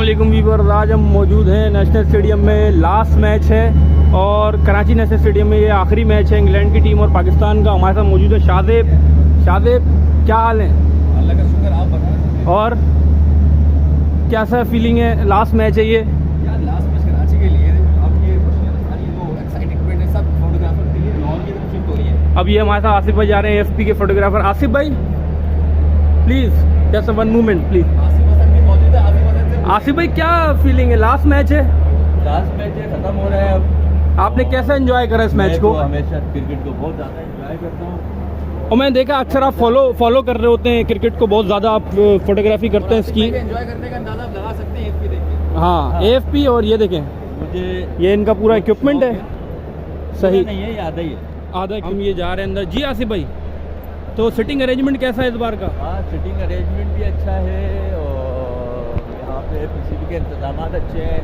अस्सलामुअलैकुम व्यूअर्स, आज हम मौजूद हैं नेशनल स्टेडियम में। लास्ट मैच है और कराची नेशनल स्टेडियम में ये आखिरी मैच है इंग्लैंड की टीम और पाकिस्तान का। हमारे साथ मौजूद है शादेब। शादेब, क्या हाल है? अल्लाह का शुक्र, आप बताएं। और कैसा फीलिंग है? लास्ट मैच है ये। यार लास्ट मैच कराची के लिए अब ये तो एक्साइटमेंट है सब फोटोग्राफर के लिए, लाहौर की तरफ शिफ्ट हो रही है। अब ये हमारे साथ आसिफ भाई जा रहे हैं, एफपी के फोटोग्राफर। आसिफ भाई please, just one movement please. Asif Hasan भी मौजूद है। आसिफ हसन से आसिफ भाई क्या फीलिंग है? लास्ट मैच है, लास्ट मैच है, खत्म हो रहा है अब। आपने कैसा एंजॉय करा इस मैच को? हमेशा क्रिकेट को बहुत ज़्यादा एंजॉय करता हूँ और मैंने देखा अक्सर आप फॉलो कर रहे होते हैं क्रिकेट को, बहुत ज़्यादा आप फोटोग्राफी करते हैं इसकी। एंजॉय करने का अंदाजा आप लगा सकते हैं एफपी देख के। हाँ, एएफपी। और ये देखें, मुझे ये इनका पूरा इक्विपमेंट है। सही, नहीं है, याद ही है। आधा हम ये जा रहे हैं अंदर। जी आसिफ भाई, तो सिटिंग अरेंजमेंट कैसा है इस बार का? हाँ, सिटिंग अरेंजमेंट भी अच्छा है और यहाँ पे पीसीबी के इंतजाम अच्छे हैं,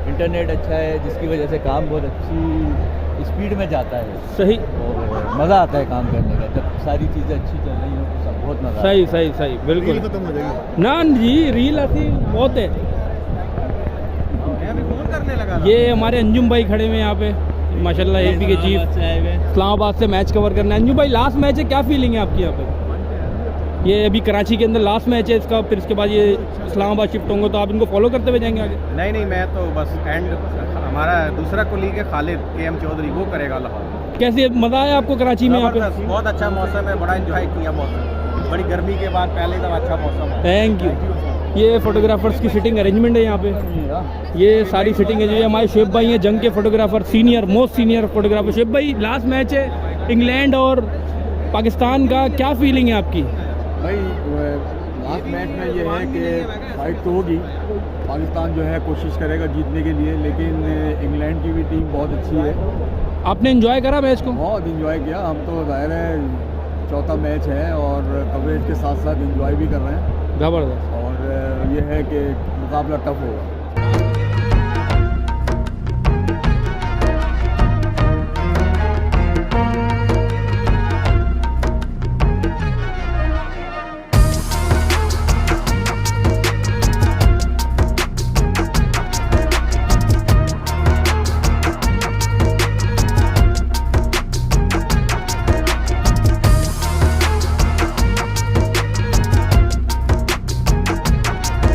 इंटरनेट अच्छा है, जिसकी वजह से काम बहुत अच्छी स्पीड में जाता है। सही, और मज़ा आता है काम करने का जब सारी चीज़ें अच्छी चल रही हो तो सब बहुत मज़ा। सही सही सही, बिल्कुल। खत्म हो जाएगी ना जी, रील आती बहुत है। फोन करने लगा। ये हमारे अंजुम भाई खड़े हुए हैं यहाँ पे, माशाल्लाह, एपी के चीफ, इस्लामाबाद से मैच कवर करना है। अंजुम भाई, लास्ट मैच है, क्या फीलिंग है आपकी यहाँ पे? ये अभी कराची के अंदर लास्ट मैच है इसका, फिर इसके बाद ये इस्लामाबाद शिफ्ट होंगे, तो आप इनको फॉलो करते हुए जाएंगे आगे? नहीं, मैं तो बस एंड हमारा दूसरा कोलीग है खालिद KM चौधरी, वो करेगा लाहौर। कैसे मज़ा आया आपको कराची में यहाँ पे? जबरदस्त, बहुत अच्छा मौसम है, बड़ा एंजॉय किया मौसम। बड़ी गर्मी के बाद पहले तो अच्छा मौसम है। Thank you. ये फोटोग्राफर्स की सिटिंग अरेंजमेंट है यहाँ पे। ये सारी सिटिंग है। जो ये हमारे शेख भाई हैं, जंग के photographer, senior most senior photographer. Sheikh भाई, लास्ट मैच है इंग्लैंड और पाकिस्तान का, क्या फीलिंग है आपकी? भाई लास्ट मैच में ये है कि फाइट तो होगी, पाकिस्तान जो है कोशिश करेगा जीतने के लिए, लेकिन इंग्लैंड की भी टीम बहुत अच्छी है। आपने एंजॉय करा मैच को? बहुत इंजॉय किया हम तो, ज़ाहिर है चौथा मैच है और कवरेज के साथ साथ इंजॉय भी कर रहे हैं। ज़बरदस्त। और ये है कि मुकाबला टफ होगा।